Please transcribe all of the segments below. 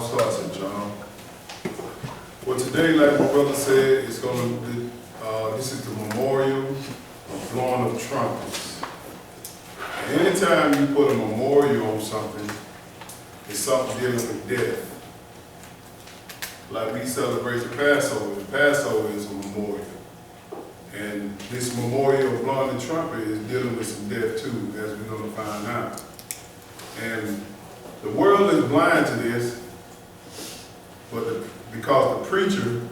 starts in John. Well, today, like my brother said, it's going to be, this is the memorial of blowing of trumpets. And anytime you put a memorial on something, it's something dealing with death. Like we celebrate the Passover. The Passover is a memorial. And this memorial of blowing the trumpet is dealing with some death too, as we're going to find out. And the world is blind to this, but because the preacher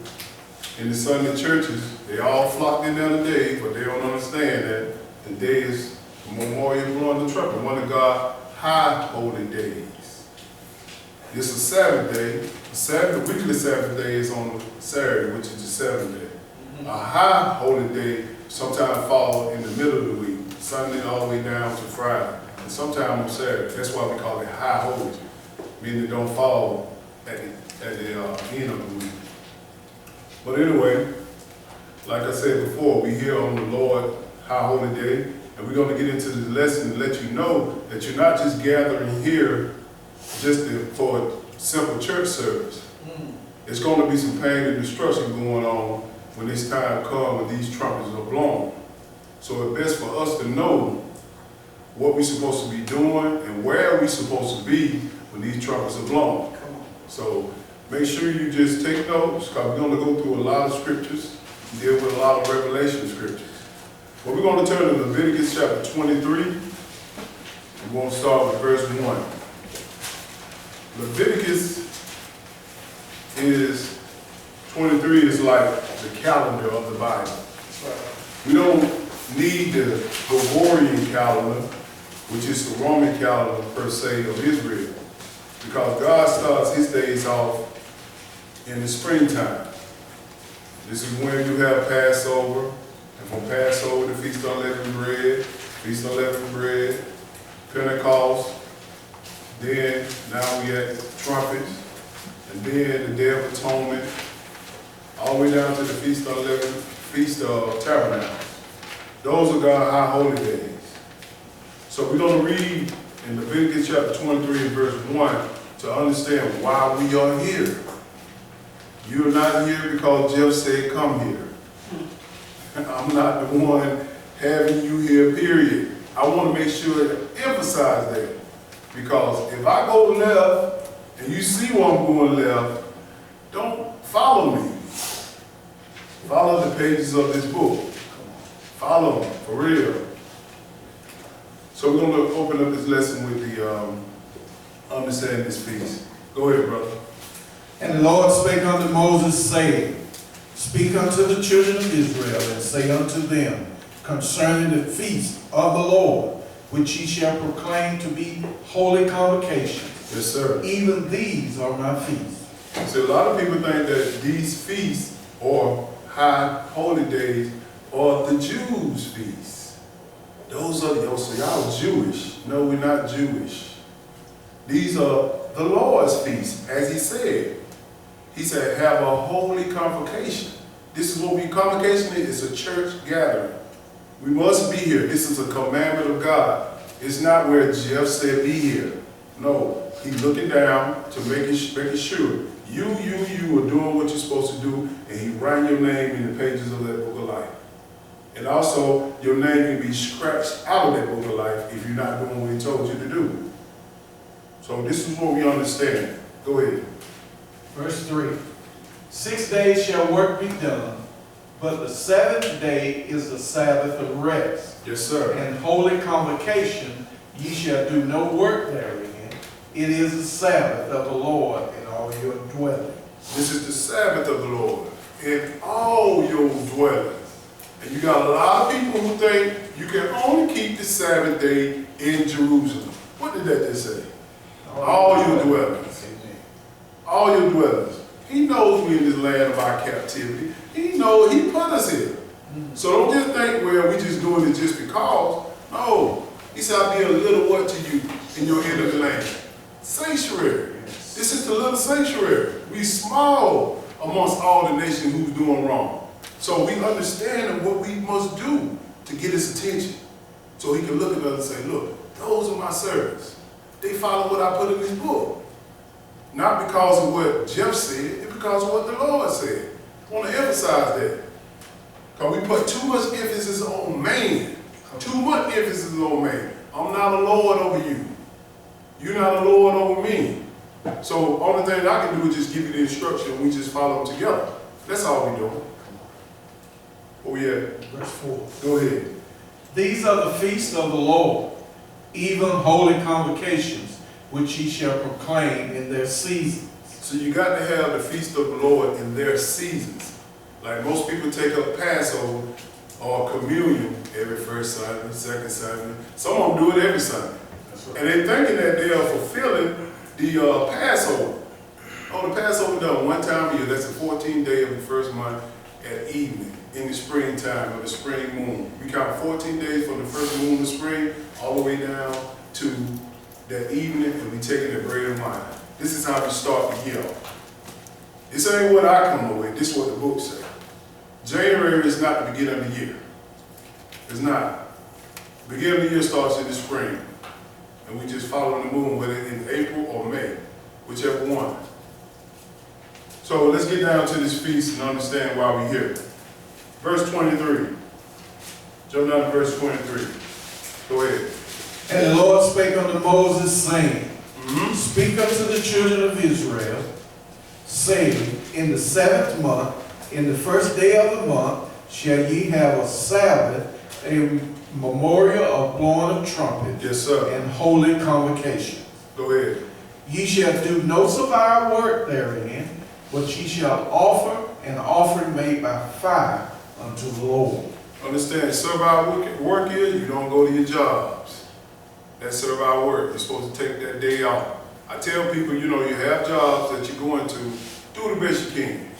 in the Sunday churches, they all flocked in there today, but they don't understand that today is memorial of blowing the trumpet, one of God's high holy days. This is a Sabbath day. The weekly Sabbath day is on Saturday, which is the seventh day. A high holy day sometimes falls in the middle of the week, Sunday all the way down to Friday, and sometimes on Saturday. That's why we call it high holy, meaning it don't fall at the end of the week. But anyway, like I said before, we here on the Lord High Holy Day, and we're going to get into this lesson and let you know that you're not just gathering here just for a simple church service. It's going to be some pain and destruction going on when this time comes, when these trumpets are blown. So it's best for us to know what we're supposed to be doing and where we're supposed to be when these trumpets are blown. So make sure you just take notes, because we're going to go through a lot of scriptures, deal with a lot of Revelation scriptures. But we're going to turn to Leviticus chapter 23. We're going to start with verse 1. Leviticus 23 is like the calendar of the Bible. We don't need the Gregorian calendar, which is the Roman calendar per se of Israel, because God starts his days off in the springtime. This is when you have Passover, and from Passover, the Feast of Unleavened Bread, Pentecost, then now we at trumpets, and then the Day of Atonement, all the way down to the Feast of Tabernacles. Those are God's high holy days. So we're going to read in Leviticus chapter 23 and verse 1 to understand why we are here. You're not here because Jeff said come here. I'm not the one having you here, period. I want to make sure to emphasize that. Because if I go left and you see where I'm going left, don't follow me. Follow the pages of this book. Follow them, for real. So we're going to open up this lesson with the understanding this piece. Go ahead, brother. And the Lord spake unto Moses, saying, Speak unto the children of Israel, and say unto them, concerning the feast of the Lord, which ye shall proclaim to be holy convocations. Yes, sir. Even these are my feasts. So a lot of people think that these feasts or high holy days are the Jews' feasts. Those are so y'all Jewish. No, we're not Jewish. These are the Lord's feasts, as he said. He said, have a holy convocation. This is what convocation is. It's a church gathering. We must be here. This is a commandment of God. It's not where Jeff said be here. No, he's looking down to making sure you are doing what you're supposed to do, and he writing your name in the pages of that book of life. And also, your name can be scratched out of that book of life if you're not doing what he told you to do. So this is what we understand. Go ahead. Verse 3. 6 days shall work be done, but the seventh day is the Sabbath of rest. Yes, sir. And holy convocation, ye shall do no work therein. It is the Sabbath of the Lord in all your dwellings. This is the Sabbath of the Lord in all your dwellings. And you got a lot of people who think you can only keep the Sabbath day in Jerusalem. What did that just say? All your dwellings. All your dwellings. He knows we in this land of our captivity. He knows he put us here. So don't just think, well, we just doing it just because. No. He said, I'll be a little what to you in your end of the land? Sanctuary. This is the little sanctuary. We small amongst all the nations who's doing wrong. So we understand what we must do to get his attention. So he can look at us and say, look, those are my servants. They follow what I put in this book. Not because of what Jeff said, it's because of what the Lord said. I want to emphasize that. Because we put too much emphasis on man. Too much emphasis on man. I'm not a Lord over you. You're not a Lord over me. So only thing I can do is just give you the instruction and we just follow them together. That's all we doing. Oh yeah. Verse 4. Go ahead. These are the feasts of the Lord, even holy convocations, which ye shall proclaim in their seasons. So you got to have the feast of the Lord in their seasons. Like most people take up Passover or communion every first Sunday, second Sunday. Some of them do it every Sunday. That's right. And they're thinking that they are fulfilling the Passover. Oh, the Passover done one time a year. That's the 14th day of the first month at evening in the springtime of the spring moon. We count 14 days from the first moon of spring all the way down to that evening, and we taking the bread and wine. This is how we start the year. This ain't what I come up with. This is what the book says. January is not the beginning of the year. It's not. The beginning of the year starts in the spring. And we just follow the moon, whether in April or May, whichever one. So let's get down to this feast and understand why we're here. Verse 23. Jump down to verse 23. Go ahead. And the Lord spake unto Moses, saying, Speak unto the children of Israel, saying, In the 7th month, in the first day of the month, shall ye have a Sabbath, a memorial of blowing of trumpets, Yes, sir. and holy convocation. Go ahead. Ye shall do no servile work therein, but ye shall offer an offering made by fire unto the Lord. Understand, servile work is you don't go to your jobs. That's servile work. You're supposed to take that day off. I tell people, you have jobs that you're going to, do the best you can.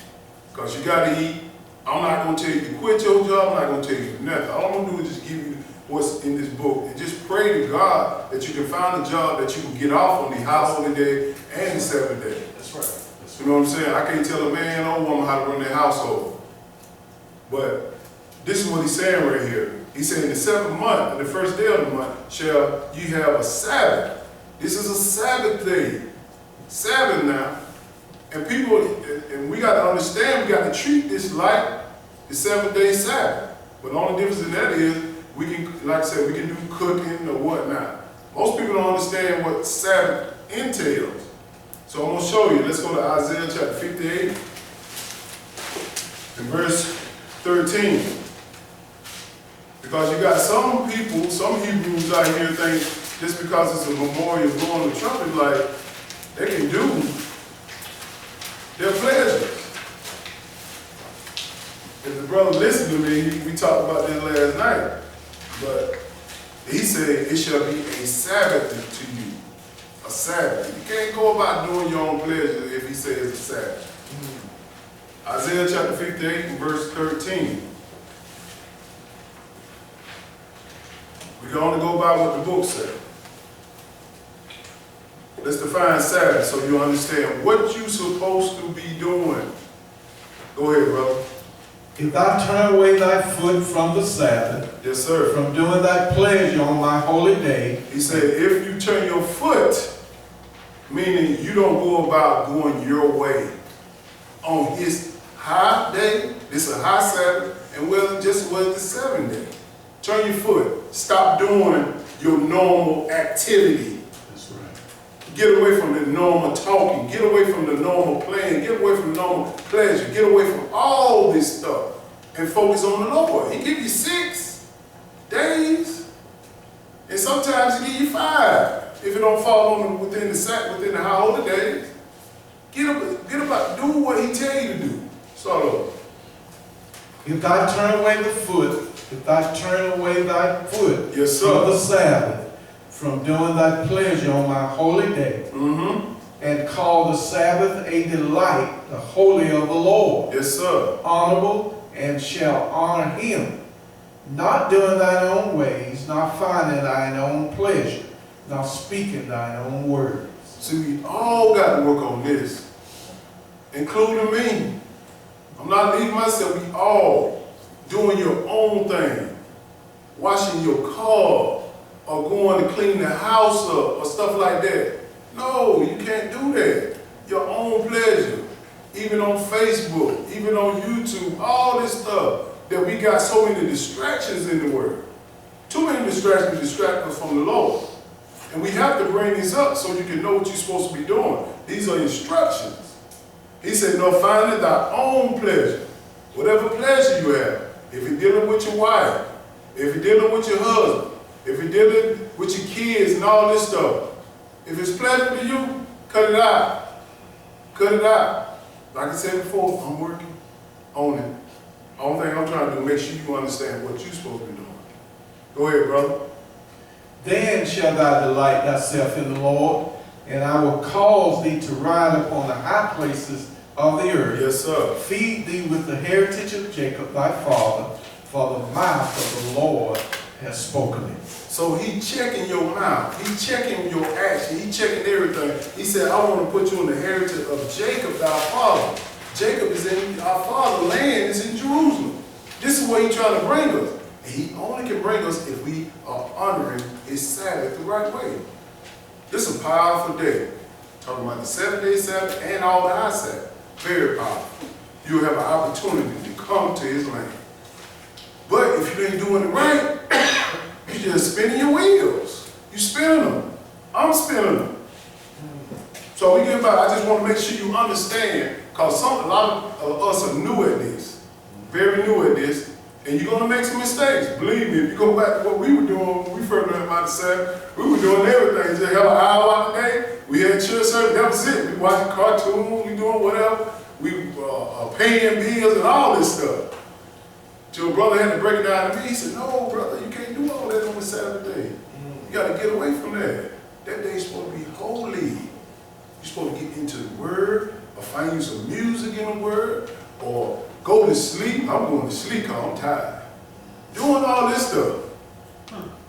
Because you got to eat. I'm not going to tell you to quit your job. I'm not going to tell you nothing. All I'm going to do is just give you what's in this book. And just pray to God that you can find a job that you can get off on the high holy day and the Sabbath day. That's right. You know what I'm saying? I can't tell a man or woman how to run their household. But this is what he's saying right here. He said, in the 7th month, in the first day of the month, shall you have a Sabbath. This is a Sabbath day. Sabbath now. And people, and we got to understand, we got to treat this like the 7th-day Sabbath. But the only difference in that is, we can, like I said, we can do cooking or whatnot. Most people don't understand what Sabbath entails. So I'm going to show you. Let's go to Isaiah chapter 58 and verse 13. Because you got some people, some Hebrews out here think just because it's a memorial blowing the trumpet, like they can do their pleasures. If the brother listened to me, we talked about this last night. But he said it shall be a Sabbath to you. A Sabbath. You can't go about doing your own pleasure if he says it's a Sabbath. Isaiah chapter 58 and verse 13. We can only go by what the book said. Let's define Sabbath so you understand what you're supposed to be doing. Go ahead, brother. If thou turn away thy foot from the Sabbath, Yes, sir. from doing thy pleasure on my holy day, He said, if you turn your foot, meaning you don't go about going your way on his high day, this is a high Sabbath, and just the 7th day. Turn your foot. Stop doing your normal activity. that's right. Get away from the normal talking. Get away from the normal playing. Get away from normal pleasure. Get away from all this stuff and focus on the Lord. He give you 6 days, and sometimes he give you 5 if it don't fall on within the high holy days. Get about do what he tell you to do. Start over. If thou turn away thy foot Yes, sir. from the Sabbath, from doing thy pleasure on my holy day, and call the Sabbath a delight, the holy of the Lord, Yes, sir. honorable, and shall honor him, not doing thine own ways, not finding thine own pleasure, not speaking thine own words. See, we all got to work on this, including me. I'm not leaving myself. We all doing your own thing, washing your car, or going to clean the house up, or stuff like that. No, you can't do that. your own pleasure, even on Facebook, even on YouTube, all this stuff, that we got so many distractions in the world. Too many distractions distract us from the Lord. And we have to bring these up so you can know what you're supposed to be doing. These are instructions. He said, no, find it thy own pleasure. Whatever pleasure you have. If you're dealing with your wife, if you're dealing with your husband, if you're dealing with your kids and all this stuff, if it's pleasant to you, cut it out. Cut it out. Like I said before, I'm working on it. Only thing I'm trying to do, make sure you understand what you're supposed to be doing. Go ahead, brother. Then shall thou delight thyself in the Lord, and I will cause thee to ride upon the high places of the earth. Yes, sir. Feed thee with the heritage of Jacob thy father, for the mouth of the Lord has spoken it. So he checking your mouth. He checking your action. He checking everything. He said, I want to put you in the heritage of Jacob, thy father. Jacob is in our father land, is in Jerusalem. This is where he's trying to bring us. And he only can bring us if we are honoring his Sabbath the right way. This is a powerful day. Talking about the 7-day Sabbath and all the high Sabbath. Very powerful. You'll have an opportunity to come to his land. But if you ain't doing it right, you're just spinning your wheels. You spinning them. I'm spinning them. So we get back. I just want to make sure you understand, because a lot of us are new at this. Very new at this. And you're going to make some mistakes. Believe me, if you go back to what we were doing when we first learned about the Sabbath, we were doing everything. Just have an hour out the day. We had church service. That was it. We watching cartoons. We doing whatever. We paying bills and all this stuff. Till brother had to break it down to me. He said, no, brother, you can't do all that on the Sabbath day. You got to get away from that. That day is supposed to be holy. You're supposed to get into the Word, or find you some music in the Word, or go to sleep. I'm going to sleep because I'm tired. Doing all this stuff.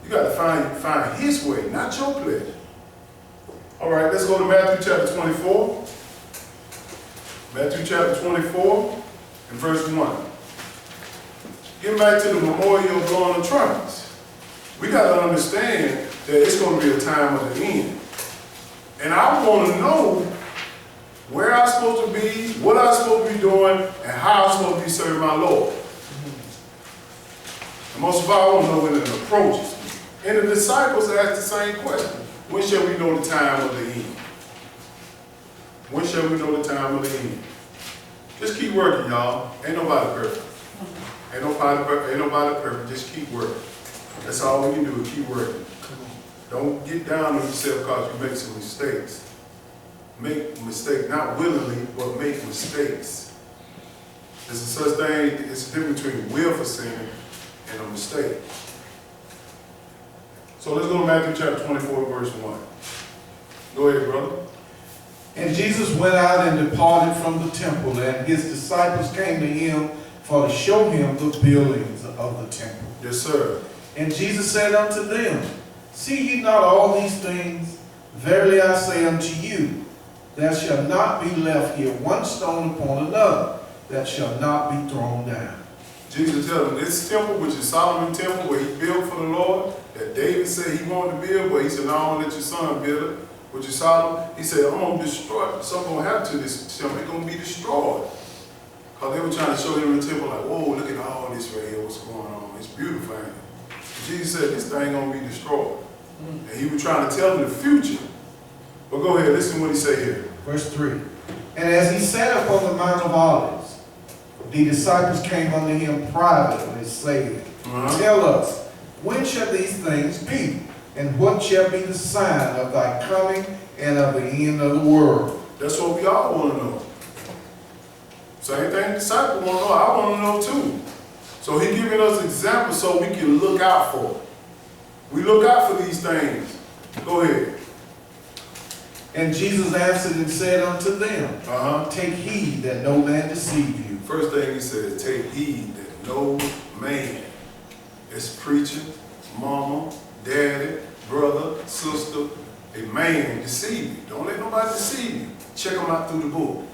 You got to find his way, not your pleasure. All right, let's go to Matthew chapter 24. Matthew chapter 24 and verse 1. Getting back to the memorial of blowing the trumpets. We got to understand that it's going to be a time of the end. And I want to know where I'm supposed to be, what I'm supposed to be doing, and how I'm supposed to be serving my Lord. And most of all, I want to know when it approaches. And the disciples asked the same question. When shall we know the time of the end? When shall we know the time of the end? Just keep working, y'all. Ain't nobody perfect. Ain't nobody perfect. Just keep working. That's all we can do, is keep working. Don't get down on yourself because you make some mistakes. Make mistakes, not willingly, but make mistakes. There's a such thing, it's a difference between willful sin and a mistake. So let's go to Matthew chapter 24, verse 1. Go ahead, brother. And Jesus went out and departed from the temple, and his disciples came to him for to show him the buildings of the temple. Yes, sir. And Jesus said unto them, see ye not all these things? Verily I say unto you, there shall not be left here one stone upon another that shall not be thrown down. Jesus tells them this temple, which is Solomon's temple, where he built for the Lord, that David said he wanted to build, but he said, no, I'm going to let your son build it, which is Solomon. He said, I'm going to destroy it. Something going to happen to this temple. It's going to be destroyed. Because they were trying to show him the temple like, whoa, look at all this right here, what's going on. It's beautiful, ain't it? Jesus said, this thing going to be destroyed. And he was trying to tell them the future. But go ahead, listen to what he said here. Verse 3. And as he sat upon the Mount of Olives, the disciples came unto him privately, saying, tell us, when shall these things be? And what shall be the sign of thy coming and of the end of the world? That's what we all want to know. Same thing the disciples want to know. I want to know too. So he's giving us examples so we can look out for it. We look out for these things. Go ahead. And Jesus answered and said unto them, take heed that no man deceive you. First thing he said, take heed that no man is preaching, mama, daddy, brother, sister, a man deceive you. Don't let nobody deceive you. Check them out through the book.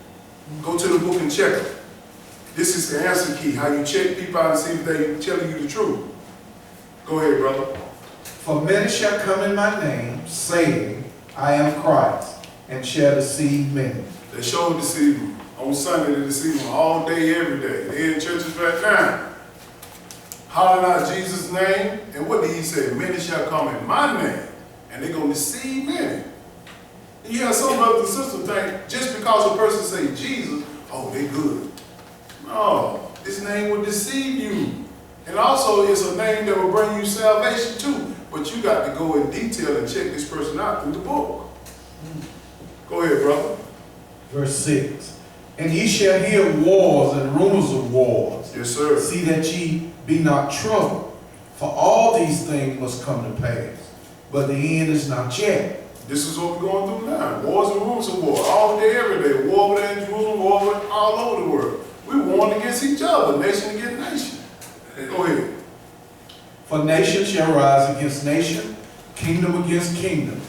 Go to the book and check them. This is the answer key, how you check people out and see if they're telling you the truth. Go ahead, brother. For many shall come in my name, saying, I am Christ, and shall deceive many. They showed deceive him. On Sunday, they deceive him all day, every day. They in churches right now, hollering out Jesus' name. And what did he say? Many shall come in my name, and they're going to deceive many. And you have some brothers and sisters think just because a person say Jesus, oh, they good. No, this name will deceive you. And also, it's a name that will bring you salvation too. But you got to go in detail and check this person out through the book. Go ahead, brother. Verse 6. And ye shall hear wars and rumors of wars. Yes, sir. See that ye be not troubled, for all these things must come to pass. But the end is not yet. This is what we're going through now. Wars and rumors of war. All day, every day. War over there in Jerusalem, war over all over the world. We warring against each other, nation against nation. Go ahead. For nation shall rise against nation, kingdom against kingdom.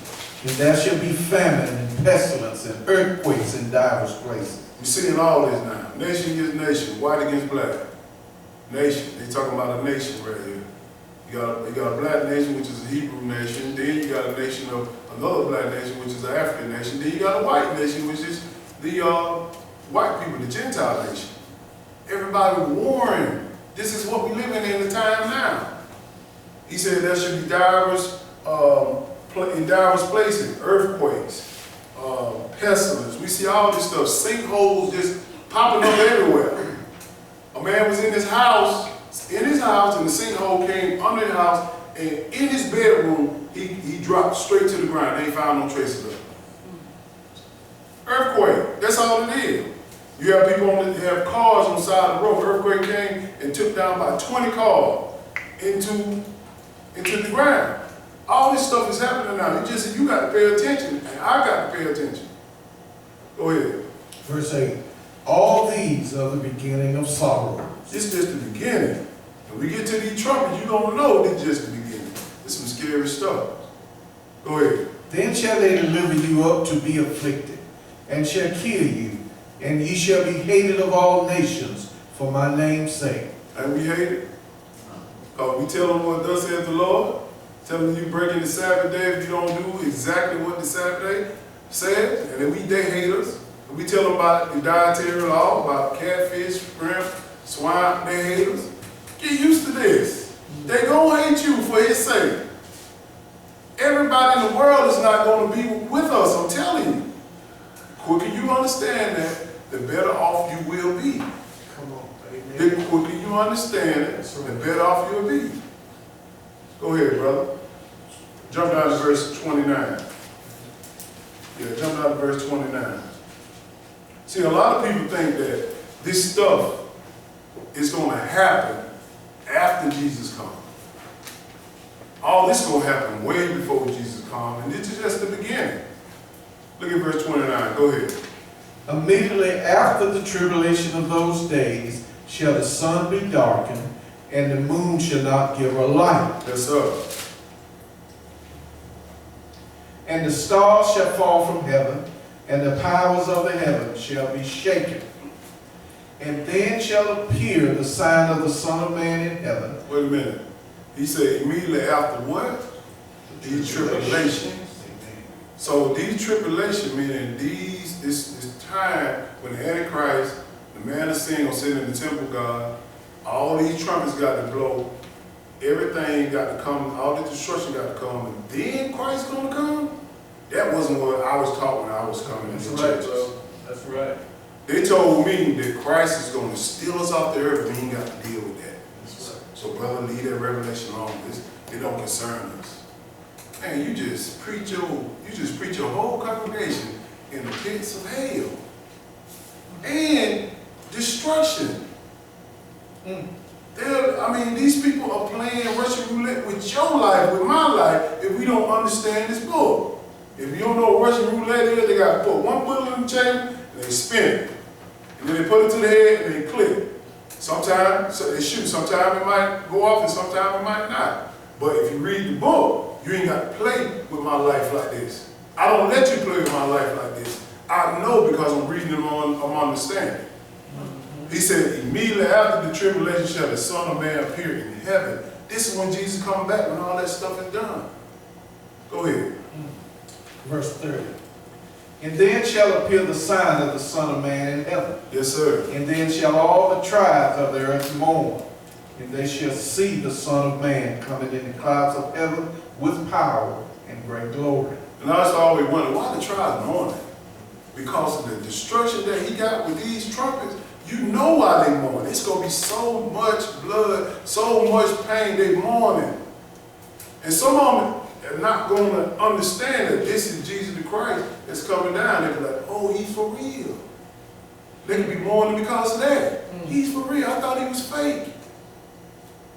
And there shall be famine and pestilence and earthquakes in divers places. We're seeing all this now. Nation against nation, white against black. Nation. They're talking about a nation right here. You got a black nation, which is a Hebrew nation. Then you got a nation of another black nation, which is an African nation. Then you got a white nation, which is the white people, the Gentile nation. Everybody warring. This is what we're living in the time now. He said there should be divers, in divers places, earthquakes, pestilence. We see all this stuff, sinkholes just popping up everywhere. A man was in his house, and the sinkhole came under the house, and in his bedroom, he dropped straight to the ground. They ain't found no traces of it. Earthquake, that's all it is. You have people that have cars on the side of the road. Earthquake came and took down about 20 cars into the ground. All this stuff is happening now. You got to pay attention, and I got to pay attention. Go ahead. Verse 8. All these are the beginning of sorrows. This is just the beginning. When we get to these trumpets, you're going to know this is just the beginning. It's some scary stuff. Go ahead. Then shall they deliver you up to be afflicted, and shall kill you, and ye shall be hated of all nations for my name's sake. And we hate it. We tell them what thus saith the Lord. Tell them you breaking the Sabbath day if you don't do exactly what the Sabbath day says. And then they hate us. And we tell them about the dietary law, about catfish, shrimp, swine, they hate us. Get used to this. They gonna hate you for his sake. Everybody in the world is not gonna be with us, I'm telling you. The quicker you understand that, the better off you will be. Come on, amen. The quicker you understand it, the better off you'll be. Go ahead, brother. Jump down to verse 29. Yeah, jump down to verse 29. See, a lot of people think that this stuff is going to happen after Jesus comes. All this is going to happen way before Jesus comes, and this is just the beginning. Look at verse 29. Go ahead. Immediately after the tribulation of those days shall the sun be darkened, and the moon shall not give her light. Yes, sir. And the stars shall fall from heaven, and the powers of the heavens shall be shaken. And then shall appear the sign of the Son of Man in heaven. Wait a minute. He said immediately after what? These tribulations. So these tribulation meaning this time when the Antichrist, the man of sin, will sit in the temple of God. All these trumpets got to blow. Everything got to come. All the destruction got to come. And then Christ's going to come? That wasn't what I was taught when I was coming into churches. That's right. They told me that Christ is going to steal us off the earth and we ain't got to deal with that. That's right. So brother, leave that revelation on. It don't concern us. Man, you just preach your whole congregation in the pits of hell. And destruction. These people are playing Russian roulette with your life, with my life, if we don't understand this book. If you don't know what Russian roulette is, they got to put one bullet in the chamber and they spin it. And then they put it to the head and they click. Sometimes they shoot, sometimes it might go off and sometimes it might not. But if you read the book, you ain't got to play with my life like this. I don't let you play with my life like this. I know because I'm reading them I'm understanding. He said, immediately after the tribulation shall the Son of Man appear in heaven. This is when Jesus comes back, when all that stuff is done. Go ahead. Verse 30. And then shall appear the sign of the Son of Man in heaven. Yes, sir. And then shall all the tribes of the earth mourn. And they shall see the Son of Man coming in the clouds of heaven with power and great glory. And that's all we wonder. Why the tribes mourning? Because of the destruction that he got with these trumpets. You know why they mourn. It's going to be so much blood, so much pain. They mourning. And some of them are not going to understand that this is Jesus the Christ that's coming down. They'll be like, oh, he's for real. They can be mourning because of that. He's for real. I thought he was fake.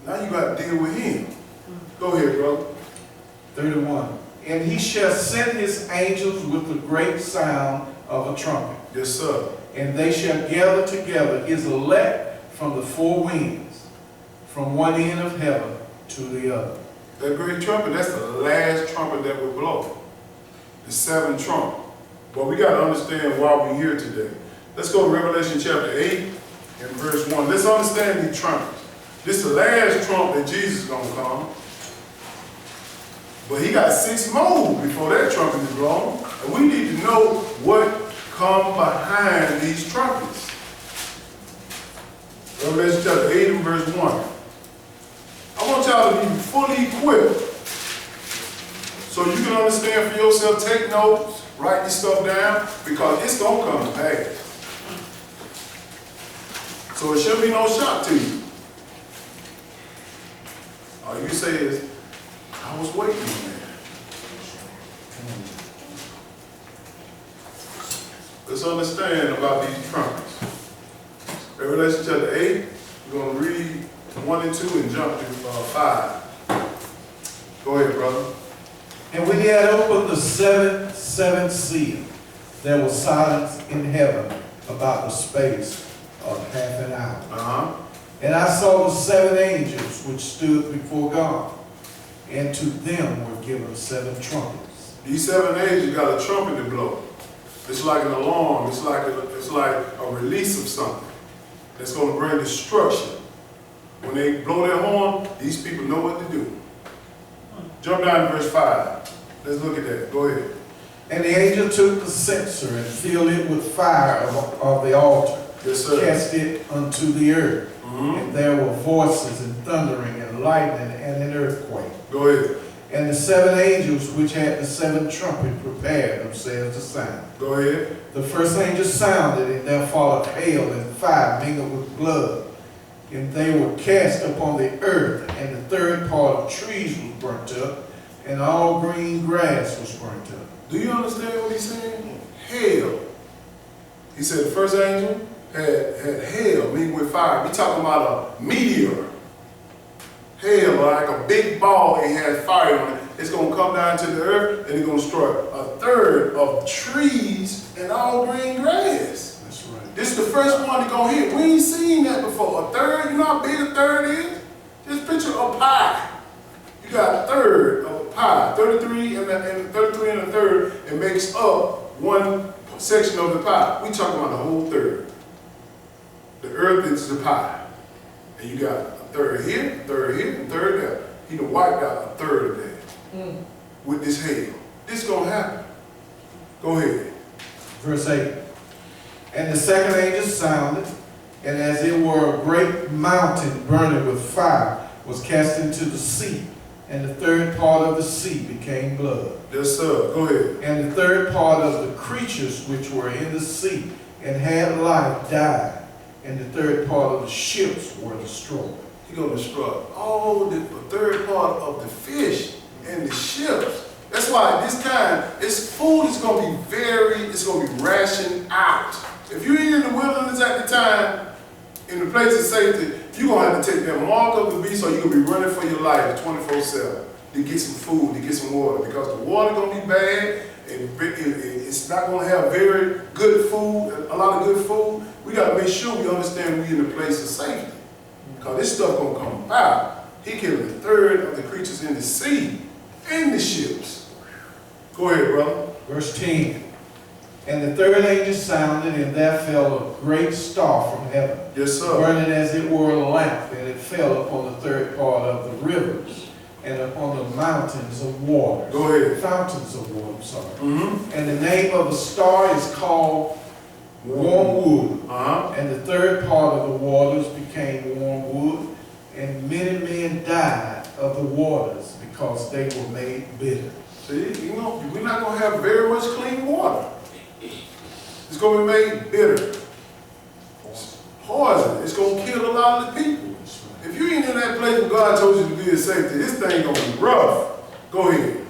Now you got to deal with him. Go ahead, brother. 31. And he shall send his angels with a great sound of a trumpet. Yes, sir. And they shall gather together his elect from the four winds, from one end of heaven to the other. That great trumpet, that's the last trumpet that will blow. The seventh trumpet. But we got to understand why we're here today. Let's go to Revelation chapter 8 and verse 1. Let's understand these trumpets. This is the last trump that Jesus is going to come. But he got 6 more before that trumpet is blown. And we need to know what comes behind these trumpets. Revelation chapter 8 and verse 1. I want y'all to be fully equipped so you can understand for yourself, take notes, write this stuff down, because it's going to come to pass. So it should be no shock to you. All you say is, I was waiting on that. Let's understand about these trumpets. Revelation chapter 8, we're going to read 1 and 2 and jump to 5. Go ahead, brother. And when he had opened the seventh seal, there was silence in heaven about the space of half an hour. And I saw the 7 angels which stood before God, and to them were given 7 trumpets. These 7 angels got a trumpet to blow. It's like an alarm. It's like a release of something that's going to bring destruction. When they blow their horn, these people know what to do. Jump down to verse 5. Let's look at that. Go ahead. And the angel took the censer and filled it with fire of the altar. Yes, sir. Cast it unto the earth. And there were voices and thundering and lightning and an earthquake. Go ahead. And the 7 angels which had the 7 trumpets prepared themselves to sound. Go ahead. The first angel sounded, and there followed hail and fire mingled with blood. And they were cast upon the earth, and the third part of trees was burnt up, and all green grass was burnt up. Do you understand what he's saying? Hail. He said the first angel had hail, meaning with fire. We're talking about a meteor. Hail, like a big ball, it has fire on it. It's going to come down to the earth, and it's going to destroy a third of trees and all green grass. That's right. This is the first one to go hit. We ain't seen that before. A third, you know how big a third is? Just picture a pie. You got a third of a pie, 33 and a third, it makes up one section of the pie. We talking about the whole third. The earth is the pie. And you got a third here, and third there. He done wiped out a third of that with this hail. This gonna happen. Go ahead. Verse 8. And the second angel sounded, and as it were a great mountain burning with fire was cast into the sea, and the third part of the sea became blood. Yes, sir. Go ahead. And the third part of the creatures which were in the sea and had life died, and the third part of the ships were destroyed. He's going to destroy all the third part of the fish and the ships. That's why this time, food is going to be it's going to be rationed out. If you're in the wilderness at the time, in the place of safety, you're going to have to take that mark of the beast, or you're going to be running for your life 24/7 to get some food, to get some water, because the water going to be bad, and it's not going to have very good food, a lot of good food. We got to make sure we understand we're in the place of safety, because this stuff going to come about. He killed a third of the creatures in the sea, in the ships. Go ahead, brother. Verse 10. And the third angel sounded, and there fell a great star from heaven, Yes, sir. burning as it were a lamp, and it fell upon the third part of the rivers and upon the mountains of water. Go ahead. Fountains of water, I'm sorry. Mm-hmm. And the name of the star is called Wormwood. Uh-huh. And the third part of the waters became wormwood, and many men died of the waters because they were made bitter. See, you know, we're not going to have very much clean water. It's going to be made bitter. Poison. It's going to kill a lot of the people. If you ain't in that place where God told you to be in safety, this thing going to be rough. Go ahead.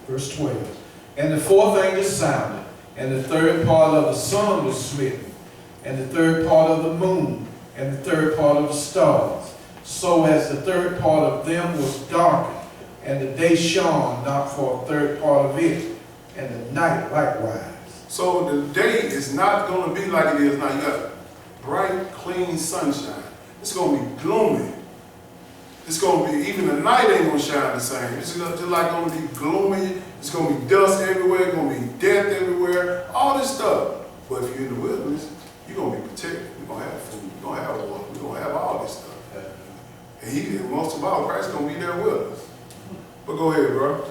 Verse 12. And the fourth angel sounded, and the third part of the sun was smitten, and the third part of the moon, and the third part of the stars, so as the third part of them was darkened, and the day shone not for a third part of it, and the night likewise. So the day is not going to be like it is now. You got bright, clean sunshine. It's going to be gloomy. It's going to be, even the night ain't going to shine the same. It's just like going to be gloomy. It's going to be dust everywhere. It's going to be death everywhere. All this stuff. But if you're in the wilderness, you're going to be protected. You're going to have food. You're going to have water. You're going to have all this stuff. And most of all, Christ's going to be there with us. But go ahead, bro.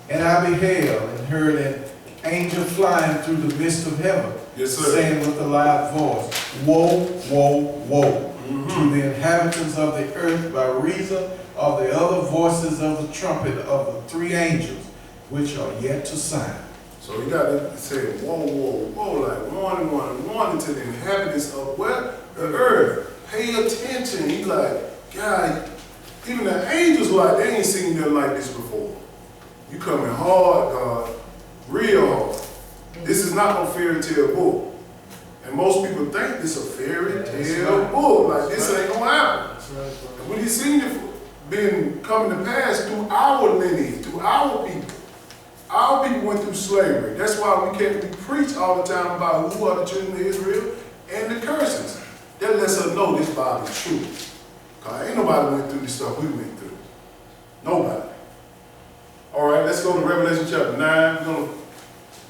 And I beheld and heard an angel flying through the midst of heaven, yes, sir, saying with a loud voice, Woe, woe, woe, to the inhabitants of the earth by reason of the other voices of the trumpet of the three angels, which are yet to sound. So you got to say, whoa, whoa, whoa, like warning to the inhabitants of what? The earth. Pay attention. He's like, God, even the angels like, they ain't seen nothing like this before. You coming hard, God, real hard. This is not no fairy tale book. And most people think this is a fairy tale book. Like this ain't gonna happen. And when you seen it being coming to pass through our lineage, through our people. Our people went through slavery. That's why we preach all the time about who are the children of Israel and the curses. That lets us know this Bible is true. Because ain't nobody went through the stuff we went through. Nobody. All right, let's go to Revelation chapter 9. We're going to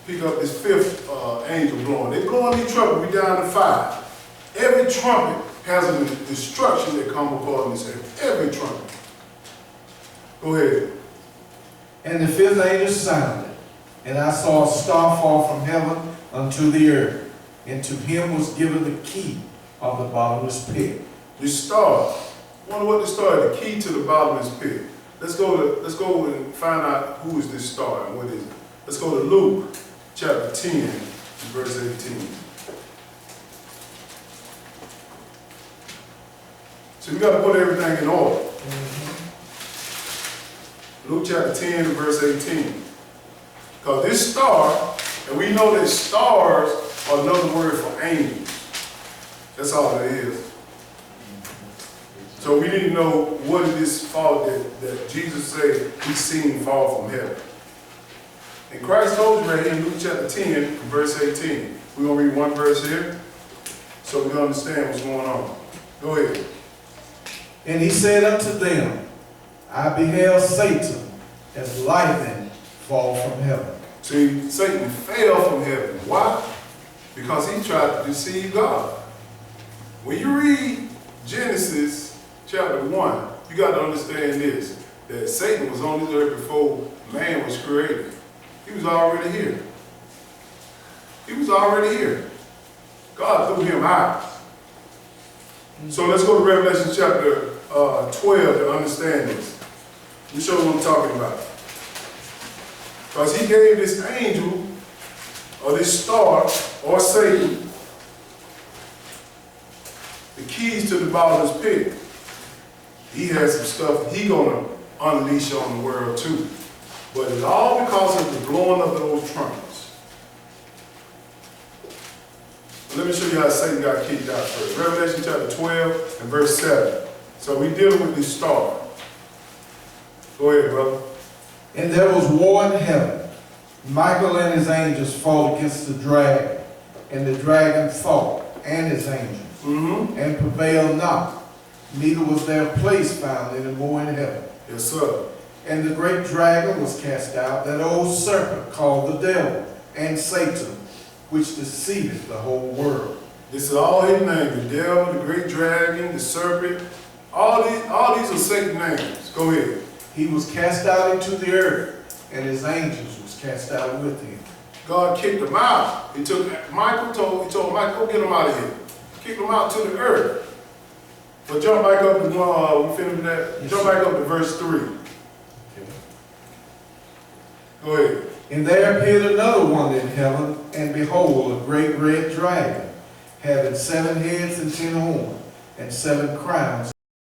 pick up this fifth angel blowing. They blowing these trumpets. We down to 5. Every trumpet has a destruction that comes upon this earth. Every trumpet. Go ahead. And the fifth angel sounded, and I saw a star fall from heaven unto the earth, and to him was given the key of the bottomless pit. The star. Wonder what the star is? The key to the bottomless pit. Let's go and find out who is this star and what is it. Let's go to Luke chapter 10, verse 18. So we got to put everything in order. Luke chapter 10, verse 18. Because this star, and we know that stars are another word for angels. That's all it is. So we need to know what is this fall that Jesus said he seen fall from heaven. And Christ told you right here in Luke chapter 10, verse 18. We're going to read one verse here so we can understand what's going on. Go ahead. And he said unto them, I beheld Satan as lightning fall from heaven. See, Satan fell from heaven. Why? Because he tried to deceive God. When you read Genesis chapter 1, you got to understand this, that Satan was on this earth before man was created. He was already here. He was already here. God threw him out. So let's go to Revelation chapter 12 to understand this. Let me show you what I'm talking about. Because he gave this angel, or this star, or Satan, the keys to the bottomless pit. He has some stuff he gonna unleash on the world too. But it's all because of the blowing of those trumpets. Let me show you how Satan got kicked out first. Revelation chapter 12 and verse 7. So we dealing with this star. Go ahead, brother. And there was war in heaven. Michael and his angels fought against the dragon, and the dragon fought, and his angels, and prevailed not. Neither was their place found any more in heaven. Yes, sir. And the great dragon was cast out, that old serpent called the devil and Satan, which deceiveth the whole world. This is all his name: the devil, the great dragon, the serpent. All these are Satan's names. Go ahead. He was cast out into the earth, and his angels was cast out with him. God kicked him out. He told Michael, go get him out of here. Kicked him out to the earth. But jump back up to, we finished that. Yes, Jump back up to verse 3. Okay. Go ahead. And there appeared another one in heaven, and behold, a great red dragon, having 7 heads and 10 horns, and 7 crowns